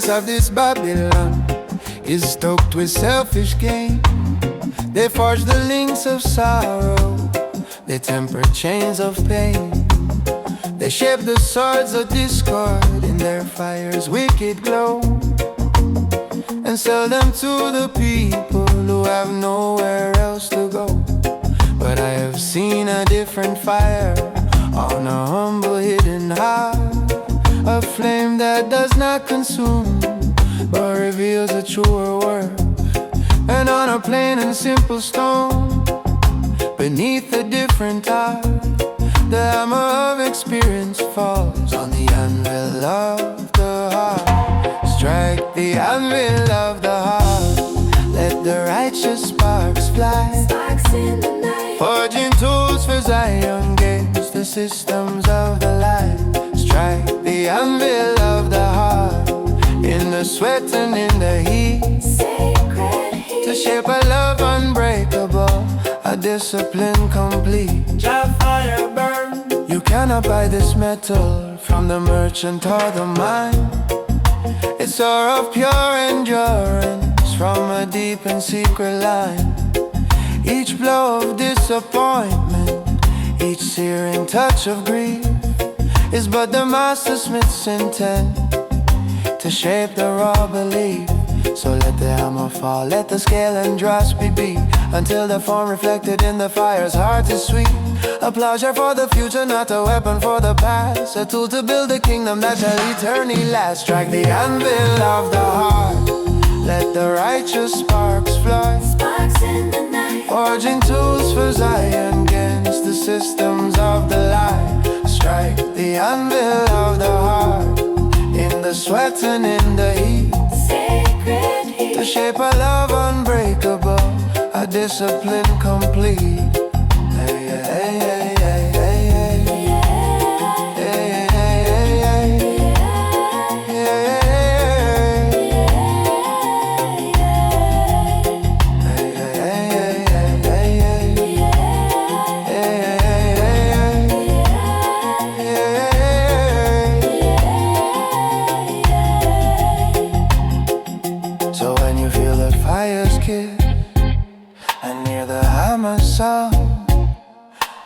of this Babylon is stoked with selfish gain. They forge the links of sorrow, they temper chains of pain. They shape the swords of discord in their fire's wicked glow, and sell them to the people who have nowhere else to go. But I have seen a different fire on a humble hidden heart, a flame that does not consume but reveals a truer worth. And on a plain and simple stone, beneath a different art, the hammer of experience falls on the anvil of the heart. Strike the anvil of the heart, let the righteous sparks fly. Sparks in the night, Forging tools for Zion against the systems of the light. Strike the anvil of the heart, in the sweat and in the heat, sacred heat. to shape a love unbreakable, a discipline complete. Your fire burn. You cannot buy this metal from the merchant or the mine. It's ore of pure endurance from a deep and secret line. Each blow of disappointment, each searing touch of grief, is but the master smith's intent to shape the raw belief. So let the hammer fall, let the scale and dross be beat, until the form reflected in the fire's heart is sweet. A plowshare for the future, not a weapon for the past, a tool to build a kingdom that shall eternally last. Strike the anvil of the heart, let the righteous sparks fly. Sparks in the night, Forging tools for Zion against the systems of the lie. Strike the anvil of the heart, in the sweat and in the heat, sacred heat. to shape a love unbreakable, a discipline complete. Hey, hey, hey, hey, hey, hey, hey. Hey, hey, hey, hey, hey. So when you feel the fire's kiss and hear the hammer sound,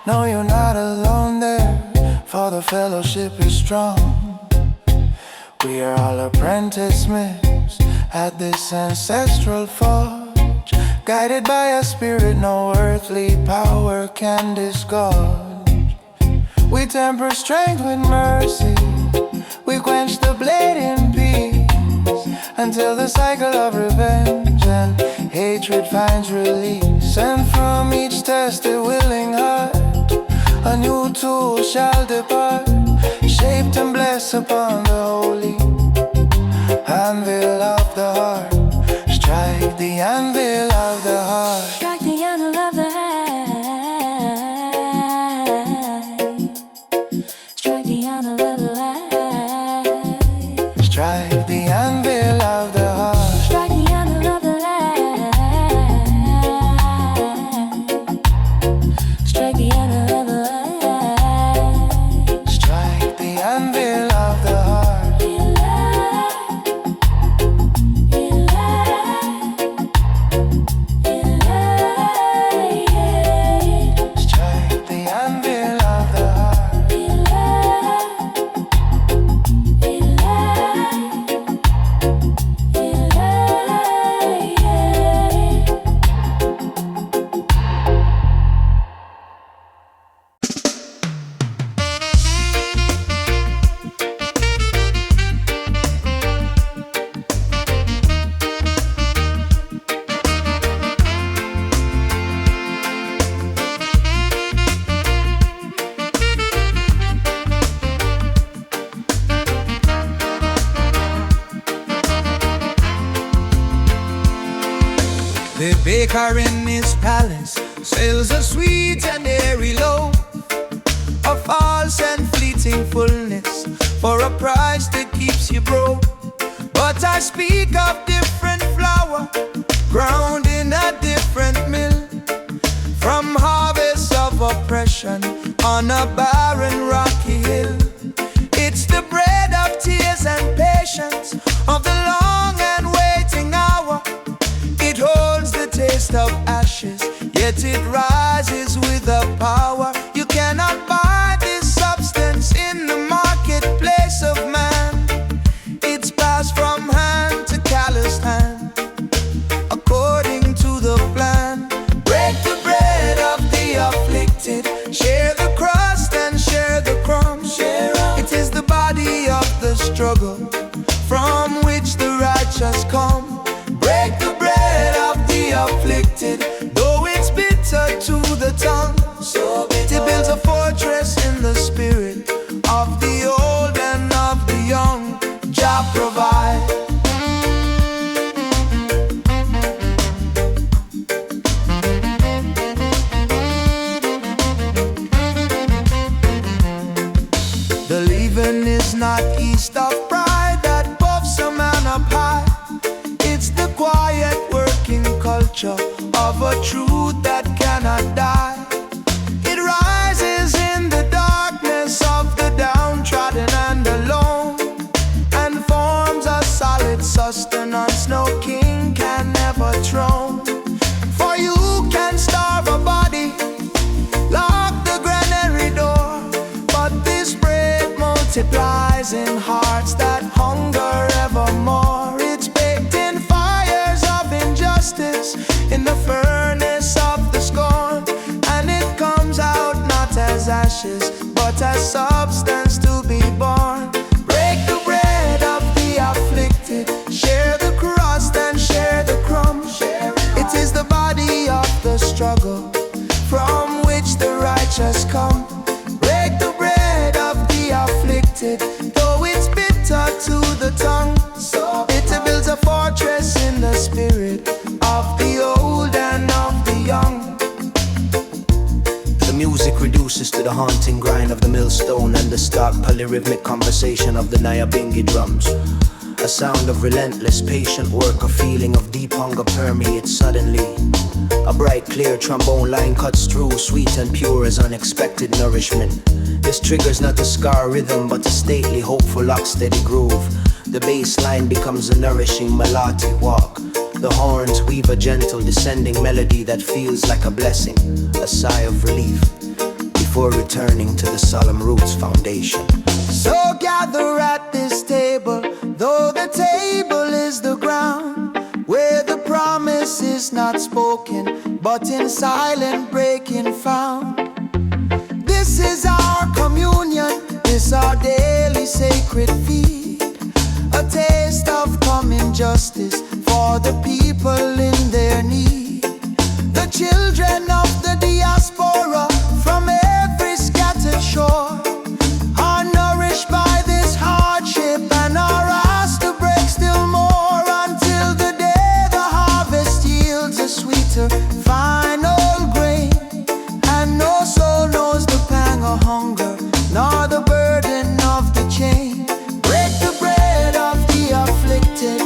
know you're not alone there, for the fellowship is strong. We are all apprentice smiths at this ancestral forge, guided by a spirit no earthly power can disgorge. We temper strength with mercy, we quench the blade in peace, until the cycle of revenge and hatred finds release. And from each tested willing heart, a new tool shall depart, shaped and blessed upon the holy anvil of the heart. Strike the anvil of the heart. Strike the anvil of the heart. Strike the anvil of the heart. Strike the anvil of the heart. Strike the anvil of the heart. Strike the anvil of the heart. Strike the anvil of the heart. Strike the anvil of the heart. The baker in his palace sells a sweet and airy loaf, a false and fleeting fullness for a price that keeps you broke. But I speak of different flour, ground in a different mill, from harvests of oppression on a barren rocky hill. It's the bread of tears and patience of the Lord yet it rises with a power. You cannot buy this substance in the marketplace of man. It's passed from hand to calloused hand, according to the plan. Break the bread of the afflicted, share the crust and share the crumbs. It is the body of the struggle from which the righteous come. Break the bread of the afflicted, though it's bitter to the tongue. So it builds a fortress in the spirit of the old and of the young. Jah provide. The leaven is not east of pride that puffs a man up high. It's the quiet working culture of a truth that cannot die. It rises in the darkness of the downtrodden and alone, and forms a solid sustenance no king can never throne. For you can starve a body, lock the granary door, but this bread multiplies in hearts that hunger evermore. It's baked in fires of injustice, in the furnace of the scorn, and it comes out not as ashes, but as substance to be born. Break the bread of the afflicted, share the crust and share the crumbs. It is the body of the struggle from which the righteous come. Break the bread of the afflicted, though it's bitter to the tongue. It builds a fortress in the spirit of the old and of the young. The music reduces to the haunting grind of the millstone and the stark polyrhythmic conversation of the Nyabingi drums. A sound of relentless, patient work, a feeling of deep hunger permeates suddenly. A bright, clear trombone line cuts through, sweet and pure as unexpected nourishment. This triggers not a scar rhythm, but a stately, hopeful, lock-steady groove. The bass line becomes a nourishing melodic walk. The horns weave a gentle, descending melody that feels like a blessing, a sigh of relief, before returning to the solemn roots foundation. So gather at this table, though the table is the ground, where the promise is not spoken, but in silent breaking found. This is our communion, this our daily sacred feed, a taste of coming justice for the people in their need. The children of the diaspora from every scattered shore are nourished by this hardship and are asked to break still more, until the day the harvest yields a sweeter final grain, and no soul knows the pang of hunger nor the burden of the chain. Break the bread of the afflicted,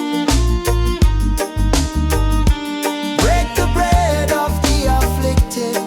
break the bread of the afflicted.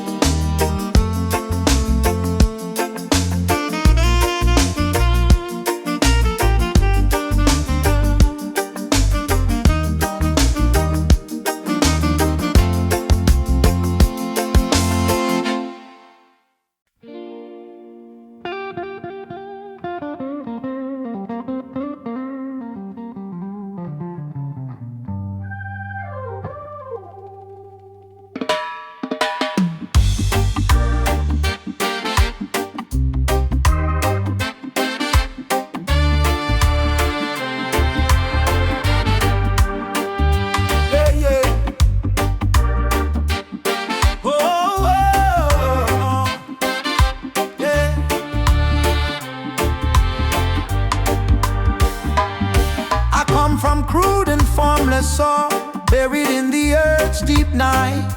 From crude and formless soul, buried in the earth's deep night,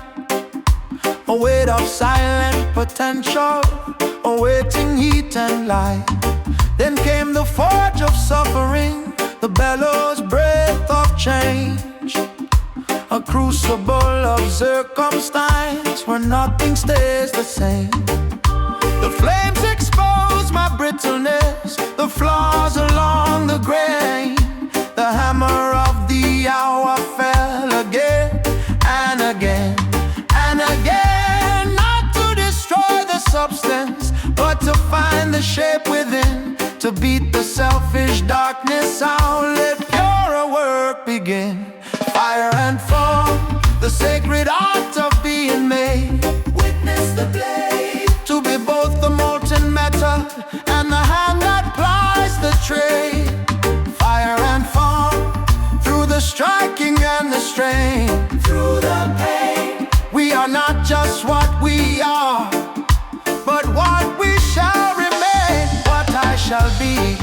a weight of silent potential, awaiting heat and light. Then came the forge of suffering, the bellows breath of change, a crucible of circumstance where nothing stays the same. The flames expose my brittleness, the flaws along the grain. The hammer of the hour fell again and again and again. shape within to beat the selfish darkness out. Let purer work begin. Fire and form, the sacred art of being made. Witness the blade, to be both the molten metal and the hand that plies the trade. Fire and form, through the striking and the strain, through the pain. We are not just what we are, but what we shall remain, what I shall be.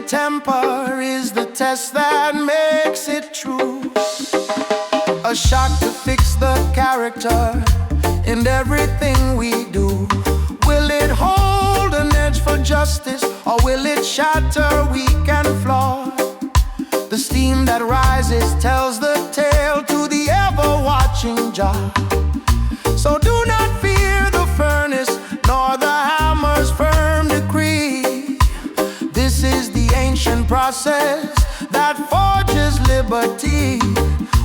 Temper is the test that makes it true. A shock to fix the character in everything we do. Will it hold an edge for justice, or will it shatter weak and flawed? The steam that rises tells the tale to the ever-watching Jah. So do not fear the furnace, nor the hammer's firm decree. This is the ancient process that forges liberty.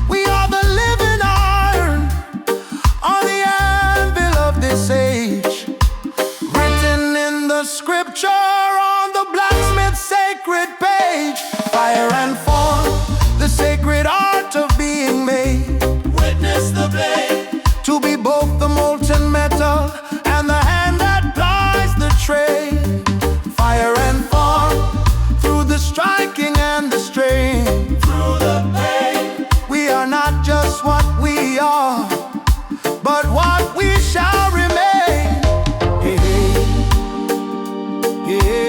We are the living iron on the anvil of this age, written in the scripture on the blacksmith's sacred page. Fire and form, the sacred art of being made. Witness the blade, to be both the molten metal and the hand that plies the trade. Fire and form, through the striking and the strain, through the pain. We are not just what we are, but what we shall remain. Hey, hey, yeah.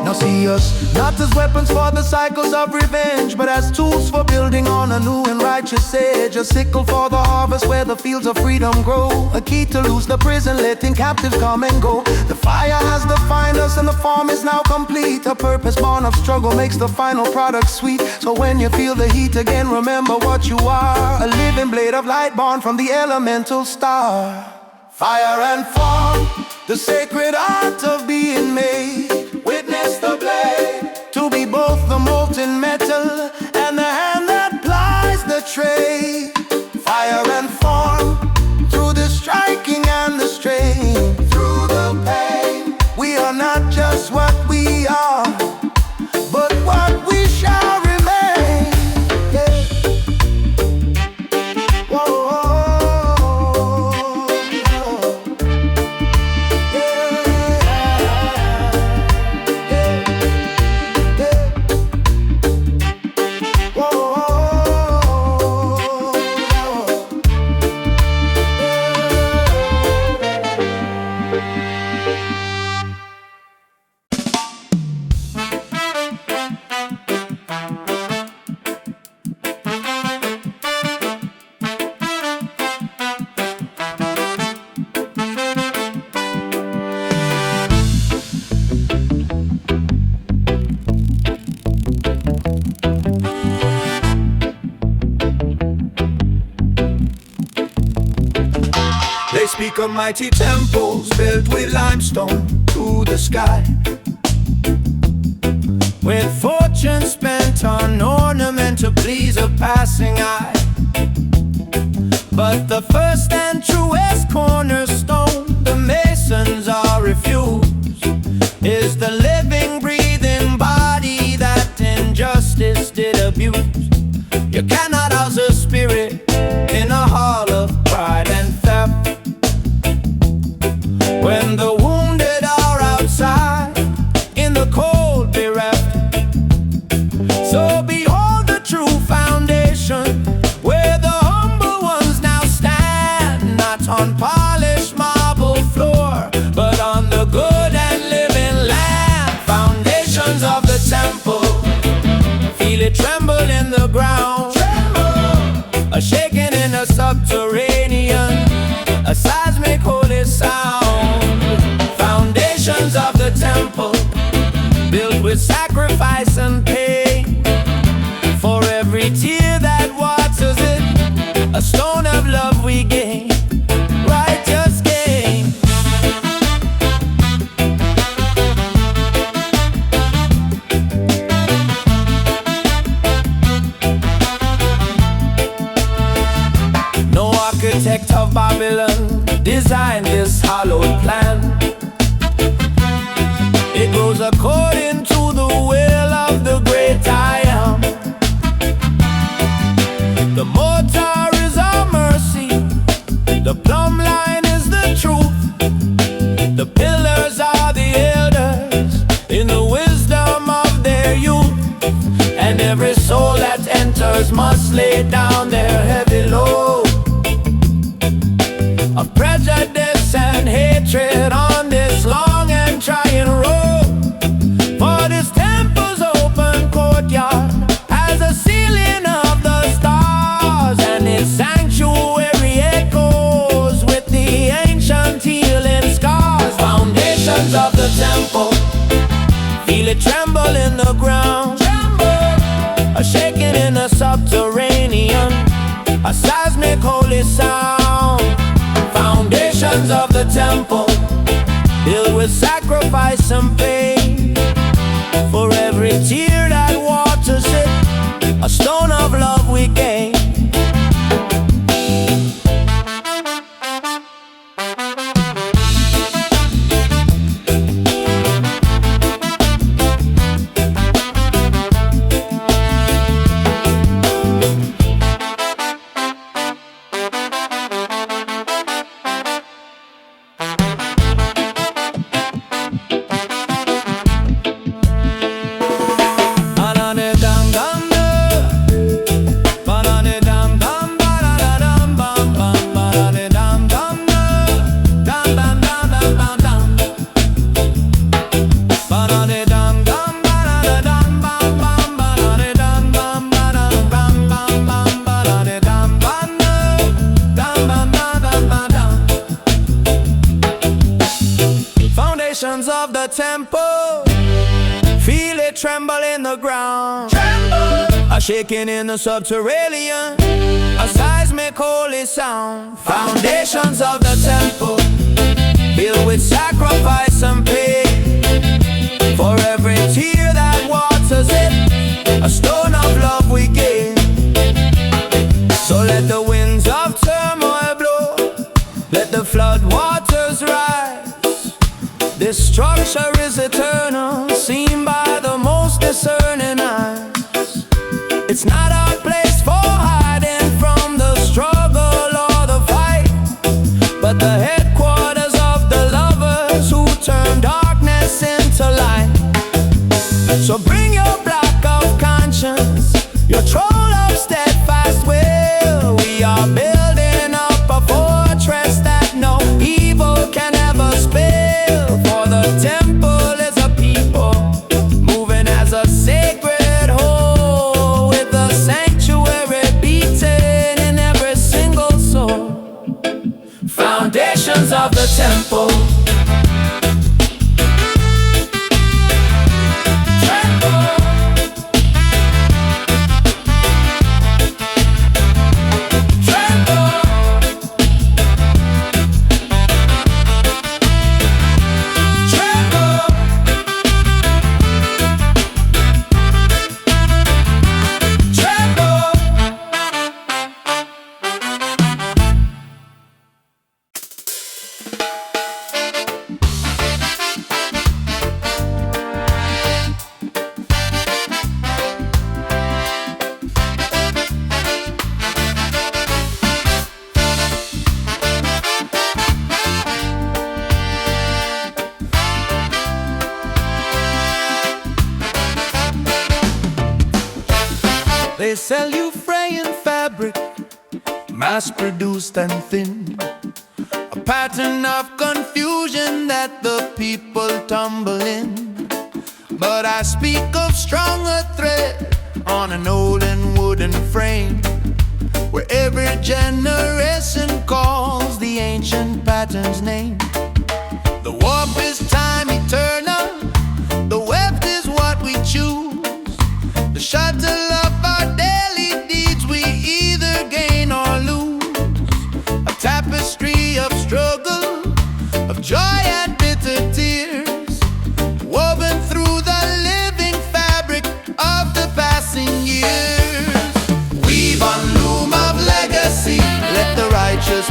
Now see us not as weapons for the cycles of revenge, but as tools for building on a new and righteous age. A sickle for the harvest where the fields of freedom grow. A key to loose the prison, letting captives come and go. The fire has defined us and the form is now complete. A purpose born of struggle makes the final product sweet. So when you feel the heat again, remember what you are. A living blade of light born from the elemental star. Fire and form, the sacred art of being made. Witness the blade, to be both the molten metal and the hand that plies the trade. Fire and form, through the striking and the strain, through the pain. We are not just what we are, but what we shall remain. Yeah. Whoa. They speak of mighty temples built with limestone to the sky, with fortune spent on ornament to please a passing eye. But the first and truest cornerstone the masons are refused is the living, breathing body that injustice did abuse. You cannot house a spirit in a hall of pride and theft, when the wounded are outside in the cold bereft. So behold the true foundation, where the humble ones now stand, not on polished marble floor, but on the good and living land. Foundations of the temple, feel it tremble in the ground, a shaking in a subterranean, a seismic holy sound. Foundations of the temple, built with sacrifice and pain. For every tear that waters it, a stone of love we gain. Right architect of Babylon designed this hallowed plan. It goes according to the will of the great I am. The mortar is our mercy, the plumb line is the truth, the pillars are the elders in the wisdom of their youth. And every soul that enters must lay down their heavy load of prejudice and hatred on this long and trying road. For this temple's open courtyard has a ceiling of the stars, and its sanctuary echoes with the ancient healing scars. Foundations of the temple, feel it tremble in the ground, a shaking in the subterranean, a seismic holy sound. Foundations of the temple, built with sacrifice and pain. For every tear that waters it, a stone of love we gain. Of the temple, feel it tremble in the ground, a shaking in the subterranean, a seismic holy sound. Foundations of the temple, built with sacrifice and pain. For every tear that waters it, a stone of love we gain. So let the winds of turmoil blow, let the flood waters rise. This structure is eternal, seen by the most discerning eyes. It's not our place for hiding from the struggle or the fight, but the headquarters of the lovers who turn darkness into light. So bring your block of conscience, your troll of steadfast will. We are building up a fortress that no evil can ever spill. The temple is a people, moving as a sacred whole, with a sanctuary beating in every single soul. Foundations of the temple, they sell you fraying fabric, mass-produced and thin, a pattern of confusion that the people tumble in. But I speak of stronger thread on an old and wooden frame, where every generation calls the ancient pattern's name. The warp is time eternal, the weft is what we choose. The shuttle of our daily deeds we either gain or lose. A tapestry of struggle, of joy and bitter tears, woven through the living fabric of the passing years. Weave on loom of legacy, let the righteous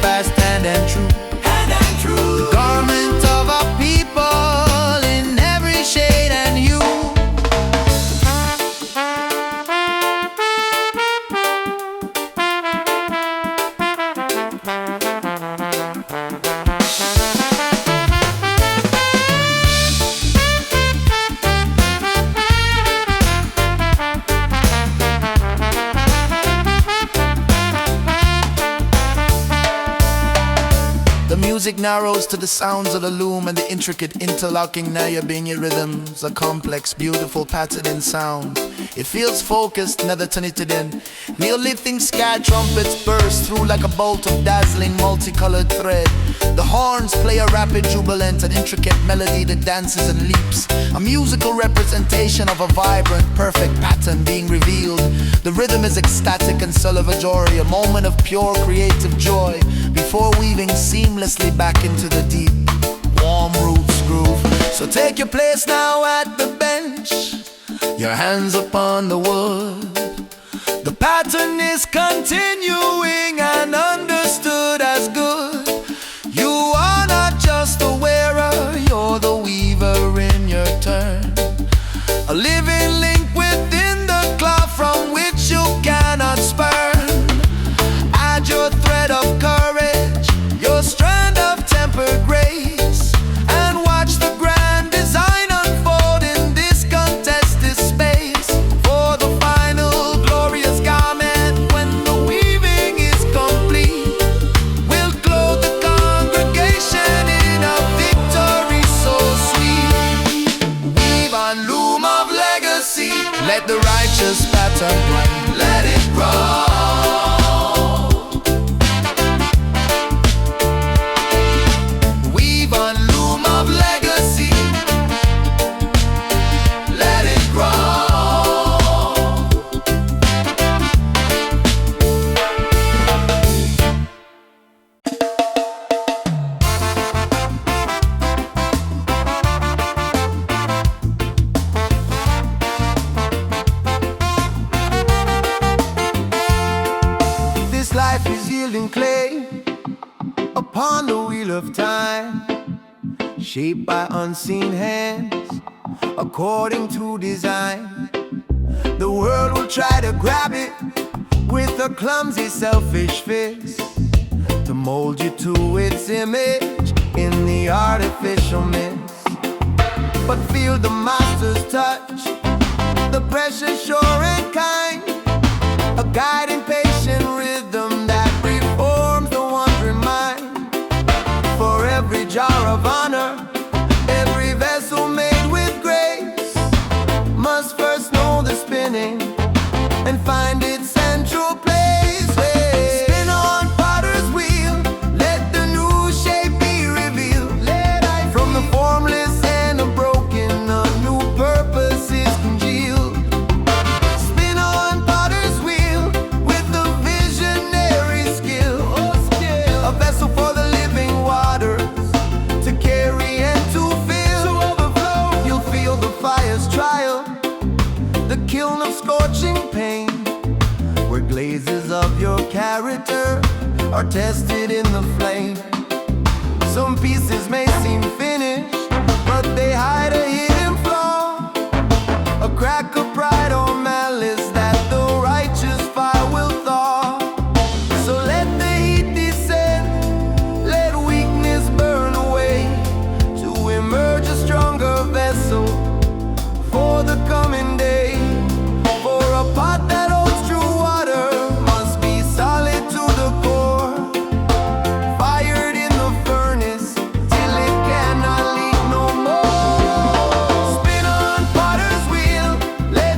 steadfast and true. The garment of our people in every shade and hue. The music narrows to the sounds of the loom and the intricate interlocking Nyabingi rhythms, a complex, beautiful pattern in sound. It feels focused, never turnited in. Neolithic sky trumpets burst through like a bolt of dazzling multicolored thread. The horns play a rapid, jubilant and intricate melody that dances and leaps. A musical representation of a vibrant, perfect pattern being revealed. The rhythm is ecstatic and celebratory, a moment of pure creative joy before weaving seamlessly back into the deep, warm roots groove. So take your place now at the bench, your hands upon the wood. The pattern is continuing and understood as good. You are not just a wearer, you're the weaver in your turn. A living link within the cloth from which you cannot spurn. Add your thread of courage, your strand of tempered grace, and watch the grand design unfold in this contested space. For the final glorious garment, when the weaving is complete, will clothe the congregation in a victory so sweet. Weave on loom of legacy, let the righteous pattern reign, let it grow. Life is yielding clay upon the wheel of time, shaped by unseen hands, according to design. The world will try to grab it with a clumsy, selfish fist, to mold you to its image in the artificial mist. But feel the master's touch, the precious, sure and kind, a guiding, patient rhythm that reforms the wandering mind. For every jar of honor, every vessel made with grace, must first know the spinning and find its central place. Spin on potter's wheel, let the new shape be revealed. From the formless and the broken, a new purpose is congealed. Spin on potter's wheel with the visionary skill, a vessel for the living waters to carry and to fill, to overflow. You'll feel the fire's trial, the kiln of scorching pain, where glazes of your character are tested in the flame. Some pieces may seem finished, but they hide a hidden flaw, a crack of pride or malice that the righteous fire will thaw. So let the heat descend, let weakness burn away, to emerge a stronger vessel for the coming day. For a pot that holds true water must be solid to the core, fired in the furnace till it cannot leak no more. Spin on potter's wheel, let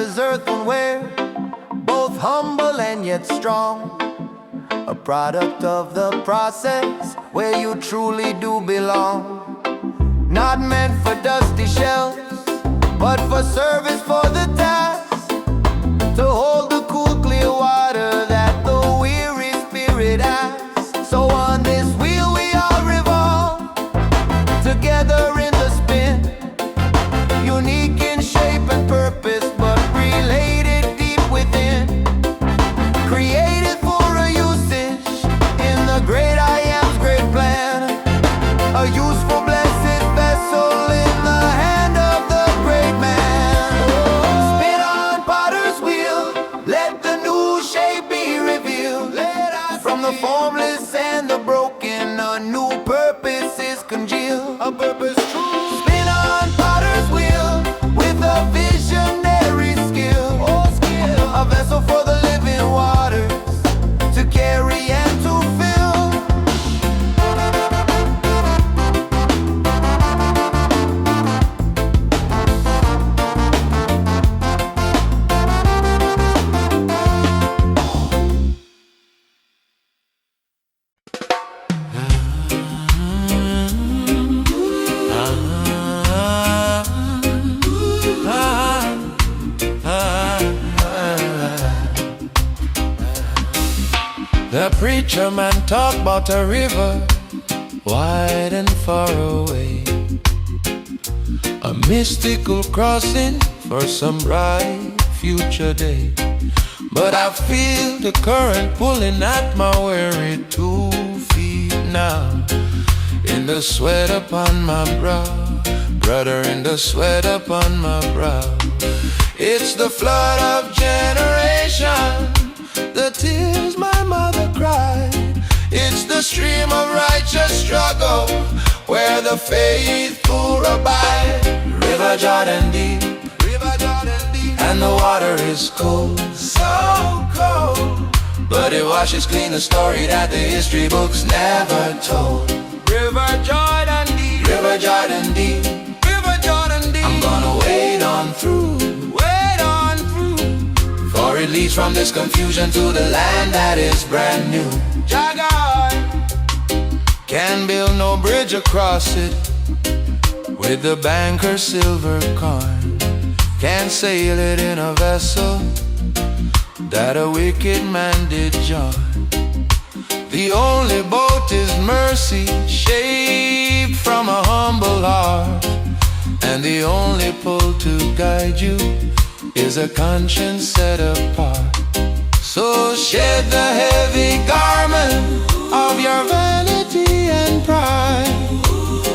is earthenware, both humble and yet strong, a product of the process where you truly do belong. Not meant for dusty shells, but for service for the task, to hold the cool clear water that the weary spirit asks. So on this wheel we all revolve, together in the spin, unique in shape and purpose, but related deep within, created for a usage in the great I Am's great plan, a useful blessed vessel in the hand of the great man. Spin on potter's wheel, let the new shape be revealed. From the formless and the broken, a new purpose is congealed, a purpose true. Spin on potter's wheel with a visionary skill, a vessel for the living waters to carry and to fill. The preacher man talk about a river wide and far away, a mystical crossing for some bright future day. But I feel the current pulling at my weary 2 feet now, in the sweat upon my brow, brother, in the sweat upon my brow. It's the flood of generation, the tears my mother cried. It's the stream of righteous struggle where the faithful abide. River Jordan deep, River Jordan deep, and the water is cold, so cold, but it washes clean the story that the history books never told. River Jordan deep, River Jordan deep, River Jordan deep, I'm gonna wade on through, wade on through, for it leads from this confusion to the land that is brand new. Jagai can build no bridge across it with the banker's silver coin, can't sail it in a vessel that a wicked man did join. The only boat is mercy, shaped from a humble heart, and the only pull to guide you is a conscience set apart. So shed the heavy garment of your vanity and pride,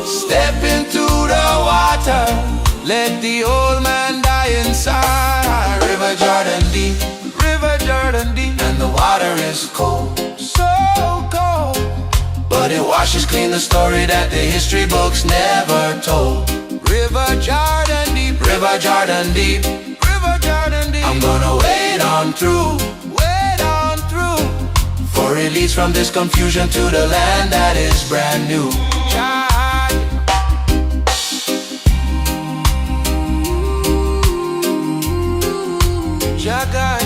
step into the water, let the old man die inside. River Jordan deep, River Jordan deep, and the water is cold, so cold, but it washes clean the story that the history books never told. River Jordan deep, River Jordan deep, River Jordan deep, I'm gonna wade on through, wade on through, for it leads from this confusion to the land that is brand new. Jagai,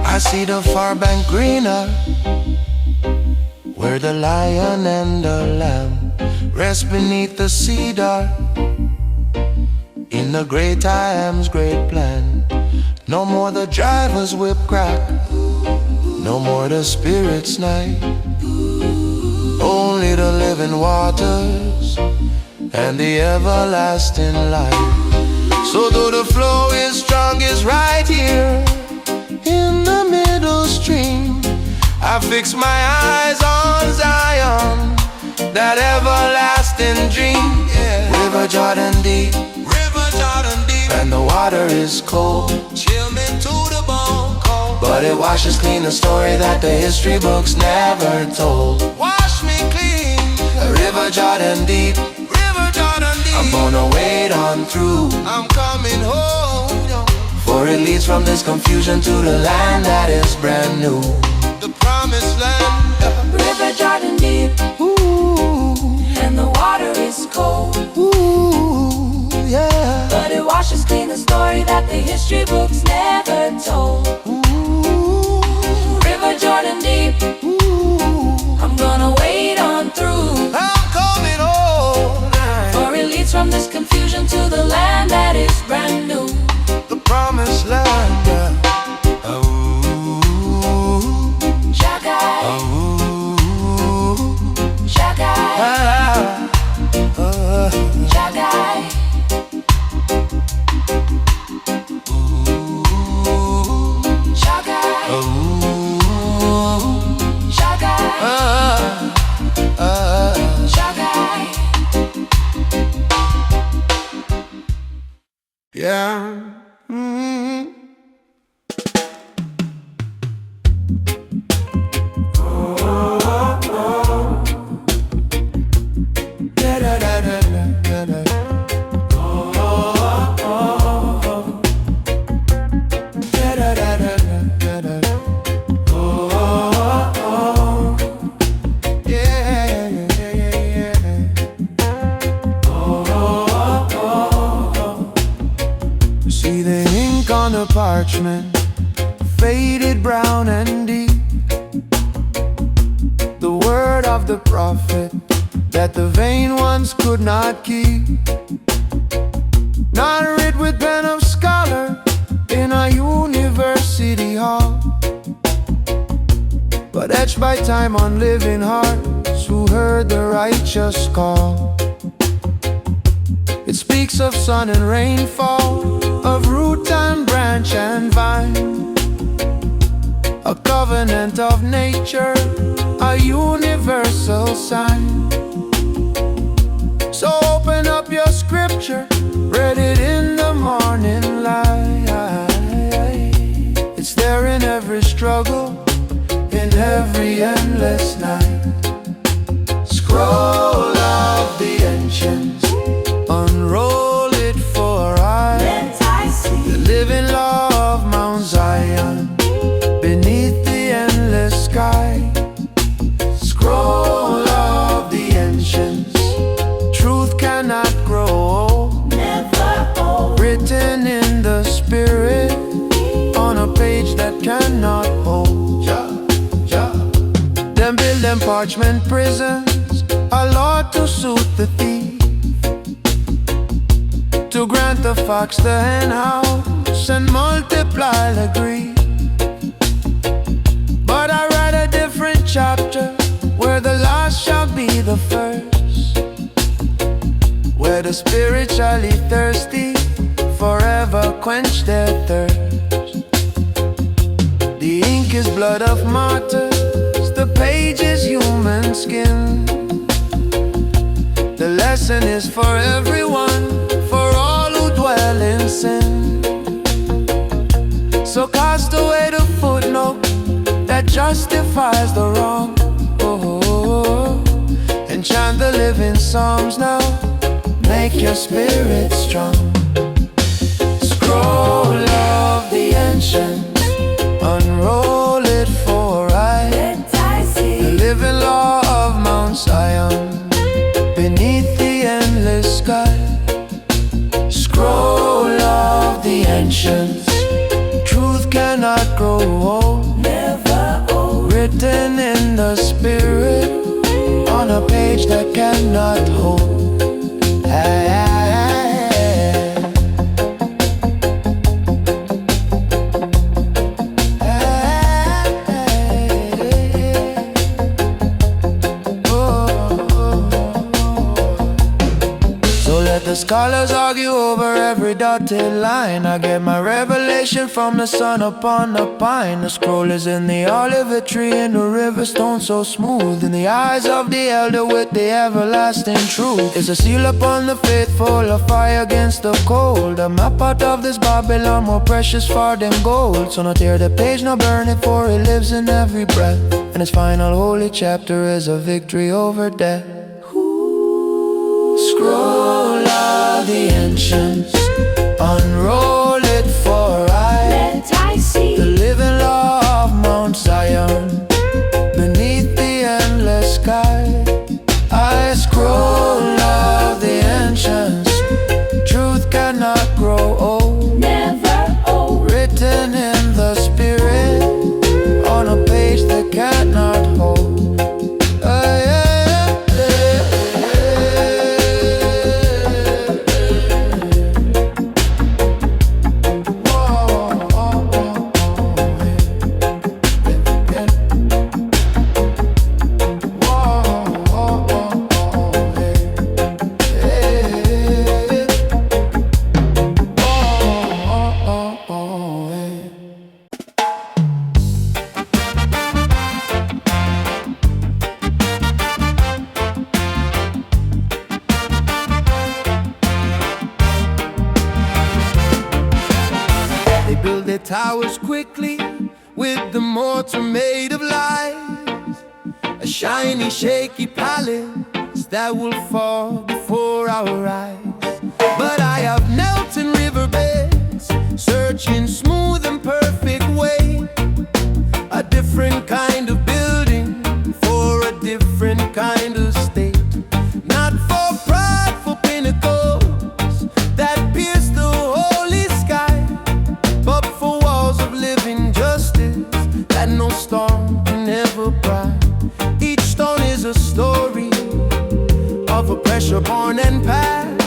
I see the far bank greener, where the lion and the lamb rest beneath the cedar, in the great I Am's great plan. No more the driver's whip crack, no more the spirit's night, only the living waters and the everlasting light. So though the flow is strong, is right here in the middle stream, I fix my eyes on Zion, that everlasting dream. River Jordan deep, River Jordan deep, and the water is cold, chill me to the bone cold, but it washes clean the story that the history books never told. Wash me clean, River Jordan deep, River Jordan deep, I'm gonna wade on through. I'm coming home, yo. For it leads from this confusion to the land that is brand new. The promised land. River Jordan deep, and the water is cold. Ooh, yeah. But it washes clean the story that the history books never told. Ooh, River Jordan deep, I'm gonna wade on through. I'm coming home. For it leads from this confusion to the land that is brand new. The promised land, yeah. Shagai, Shagai, Shagai. Yeah. See the ink on the parchment, faded brown and deep. The word of the prophet that the vain ones could not keep. Not writ with pen of scholar in a university hall, but etched by time on living hearts who heard the righteous call. It speaks of sun and rainfall, of root and branch and vine, a covenant of nature, a universal sign. So open up your scripture, read it in the morning light. It's there in every struggle, in every endless night. Scroll of the ancients, unroll it for I see the living law of Mount Zion beneath the endless sky. Scroll of the ancients, truth cannot grow old, never old. Written in the spirit on a page that cannot hold. Them build them parchment prisons, a law to suit the thief, to grant the fox the hen house and multiply the grief. But I write a different chapter, where the last shall be the first, where the spiritually thirsty forever quench their thirst. The ink is blood of martyrs, the page is human skin. The lesson is for everyone, for all who dwell in sin. So cast away the footnote that justifies the wrong, and chant the living psalms now, make your spirit strong. Scroll of the ancients, unroll it for I see the living law of Mount Zion beneath the endless sky. Scroll of the ancients, truth cannot grow old, never old. Written in the spirit on a page that cannot hold. The scholars argue over every dotted line. I get my revelation from the sun upon the pine. The scroll is in the olive tree, in the river stone so smooth. In the eyes of the elder with the everlasting truth. It's a seal upon the faithful, a fire against the cold. A map out of this Babylon, more precious far than gold. So no tear the page, no burn it, for it lives in every breath. And its final holy chapter is a victory over death. Scroll out of the ancients, unroll it for I. Let I see The living law of Mount Zion, beneath the endless sky. I scroll of the ancients, truth cannot grow old, never old. written in the spirit, on a page that cannot hold. They build their towers quickly with the mortar made of lies, a shiny, shaky palace that will fall before our eyes. But I have knelt in riverbeds, searching smooth and perfect way, a different kind of building for a different kind of state. Not for prideful pinnacles that pierce the holy sky, but for walls of living justice that no storm can ever pry. Each stone is a story of a pressure born and past,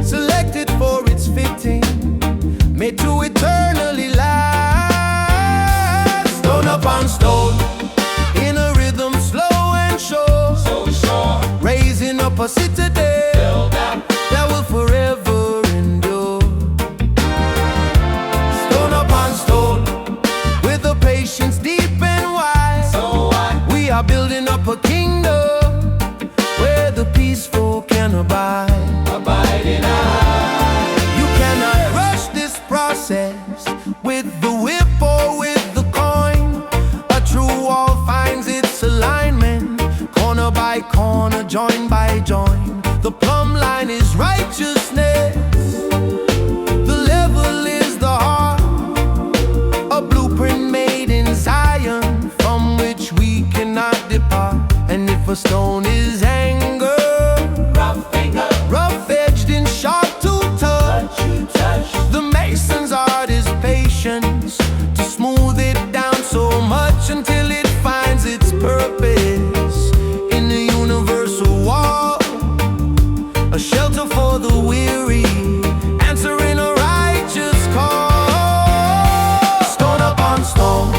selected for its fitting, made to eternally last. Stone upon stone, in a rhythm slow and sure, So sure, raising up a citadel that will forever endure. Stone upon stone, with a patience deep and wide, so I we are building up a kingdom where the peaceful can abide in I. You cannot rush this process with the whip or with the coin. A true wall finds its alignment, corner by corner, joint by joint. The plumb line is righteousness, the level is the heart, a blueprint made in Zion from which we cannot depart. And if a stone is anger, rough-edged and sharp to touch, the mason's art is patience, to smooth it down so much until it finds its purpose in the universal wall, a shelter for the weary, answering a righteous call. Stone upon stone,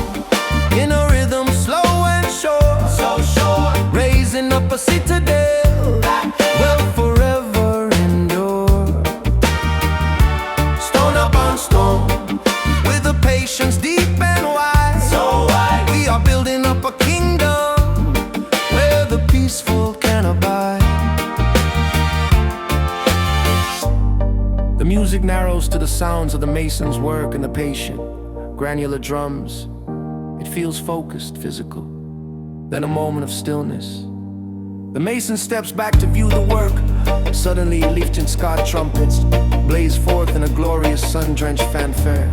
in a rhythm slow and sure, so sure, raising up a citadel will forever endure. Stone upon stone, with a patience deep and wide, so I we are building up a kingdom where the peaceful can abide. The music narrows to the sounds of the mason's work and the patient, granular drums. It feels focused, physical. Then a moment of stillness. The mason steps back to view the work. Suddenly, Liechtenstein trumpets blaze forth in a glorious sun-drenched fanfare.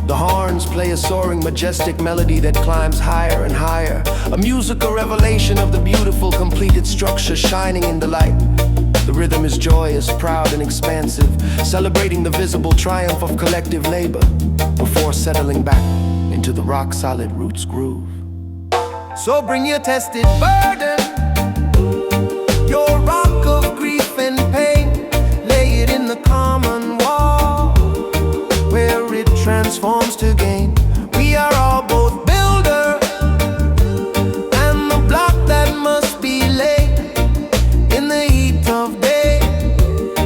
The horns play a soaring, majestic melody that climbs higher and higher. A musical revelation of the beautiful, completed structure shining in the light. The rhythm is joyous, proud, and expansive, celebrating the visible triumph of collective labor before settling back into the rock-solid roots groove. So bring your tested burden, your rock of grief and pain, lay it in the common wall where it transforms to gain. We are all both builder and the block that must be laid in the heat of day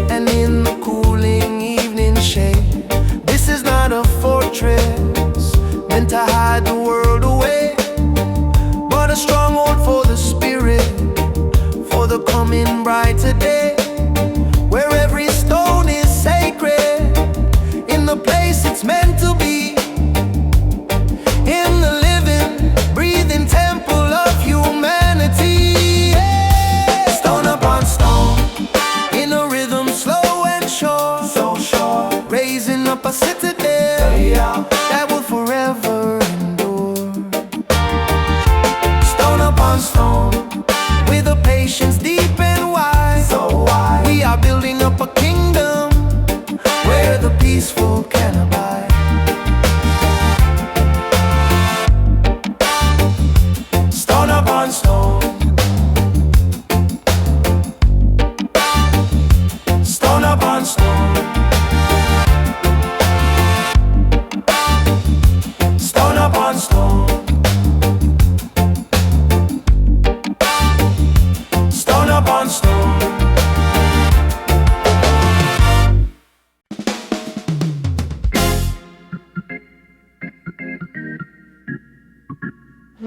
and in the cooling evening shade. This is not a fortress meant to hide the world away, but a stronghold for the spirit. I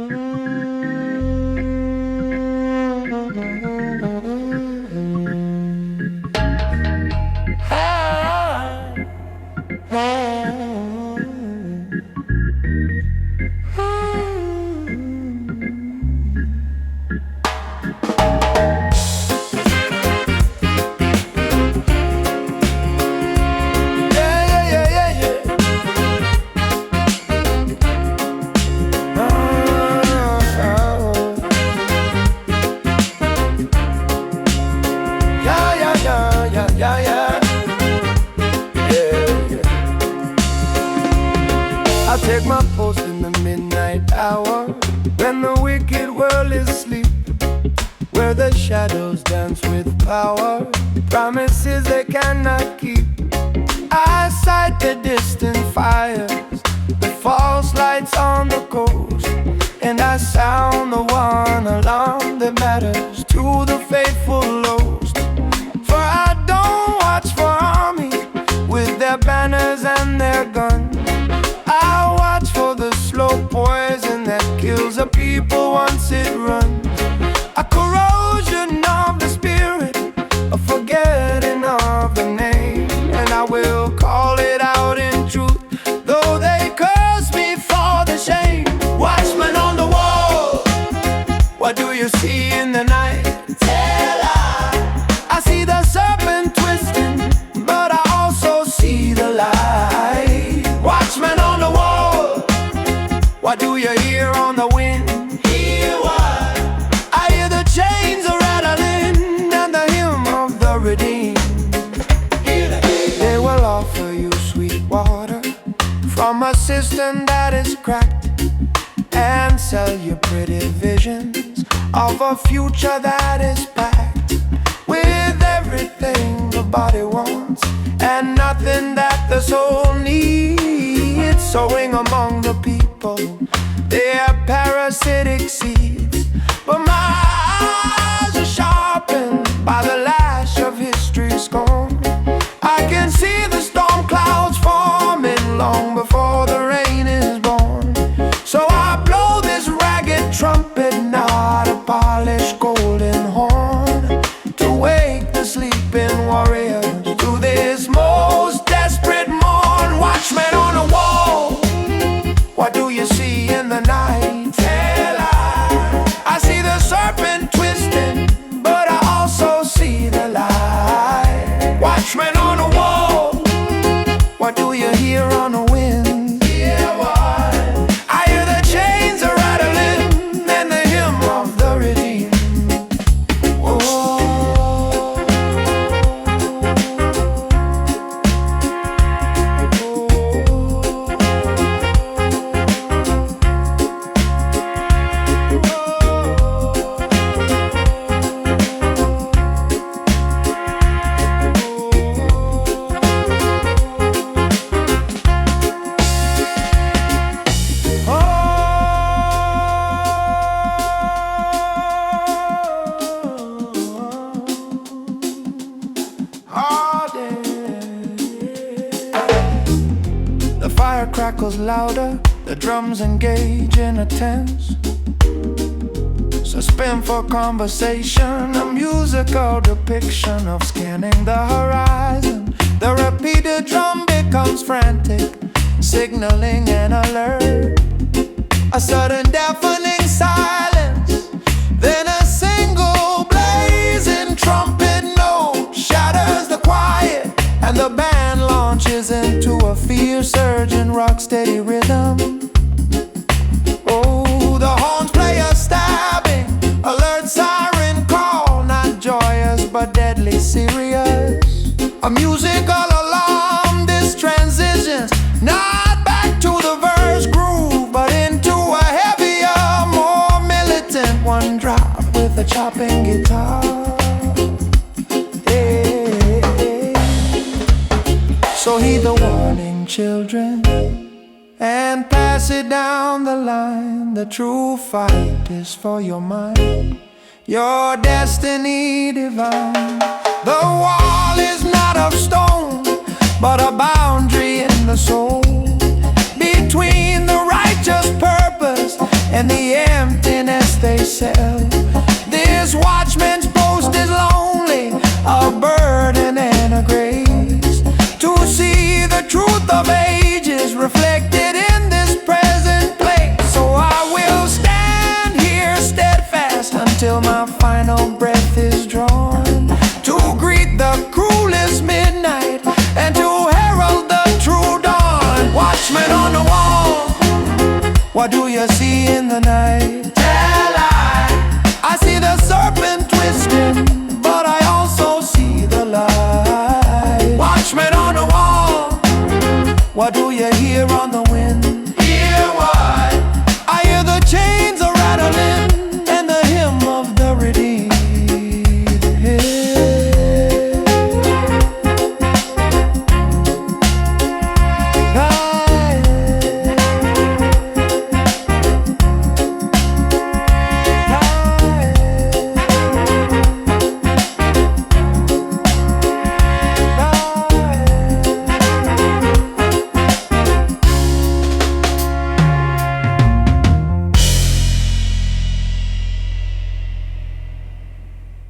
take my post in the midnight hour, when the wicked world is asleep, where the shadows dance with power, promises they cannot keep. I sight the distant fires, the false lights on the coast, and I sound the one alarm that matters to the faithful lost. For I don't watch for armies with their banners and their guns. I watch for the slow poison that kills a people once it runs. A corrosion of the spirit, a forgetting of the name. And I will call it out in truth, though they curse me for the shame. Watchman on the wall, what do you see in the night? Tell I see the serpent twisting, but I also see the light. Watchman on the wall, what do you hear on the wind? Hear what? I hear the chains are rattling and the hymn of the redeemed. They will offer you sweet water from a cistern that is cracked, and sell you pretty visions of a future that is packed with everything the body wants and nothing that the soul needs. Sowing among the people their parasitic seeds, but my eyes are sharpened by the lash of history's scorn. I can see the storm clouds forming long before the rain is born. So I blow this ragged trumpet, not a polished golden horn, to wake the sleeping warriors to this most desperate morn. Watchmen on the wall, what do you see in the night? Tell I see the serpent twisting, but I also see the light. Watchmen on the wall, what do you hear on the wind? Hear what? I hear the chains are rattling and the hymn of the redeemed. The fire crackles louder, the drums engage in a tense suspend for conversation, a musical depiction of scanning the horizon. The repeated drum becomes frantic, signaling an alert. A sudden deafening silence, then a single blazing trumpet note shatters the quiet, and the band launches into a fierce urgent rock-steady rhythm. Oh, the horns play a stabbing, alert siren call, not joyous but deadly serious. A musical alarm, this transitions not back to the verse groove, but into a heavier, more militant one drop with a chopping guitar. So heed the warning, children, and pass it down the line. The true fight is for your mind, your destiny divine. The wall is not of stone, but a boundary in the soul, between the righteous purpose and the tell. This watchman's post is lonely, a burden and a grace, to see the truth of ages reflected in this present place. So I will stand here steadfast until my final breath is drawn, to greet the cruelest midnight and to herald the true dawn. Watchman on the wall, what do you see in the night? Tell I see the serpent twisting, but I also see the light. Watchman on the wall, what do you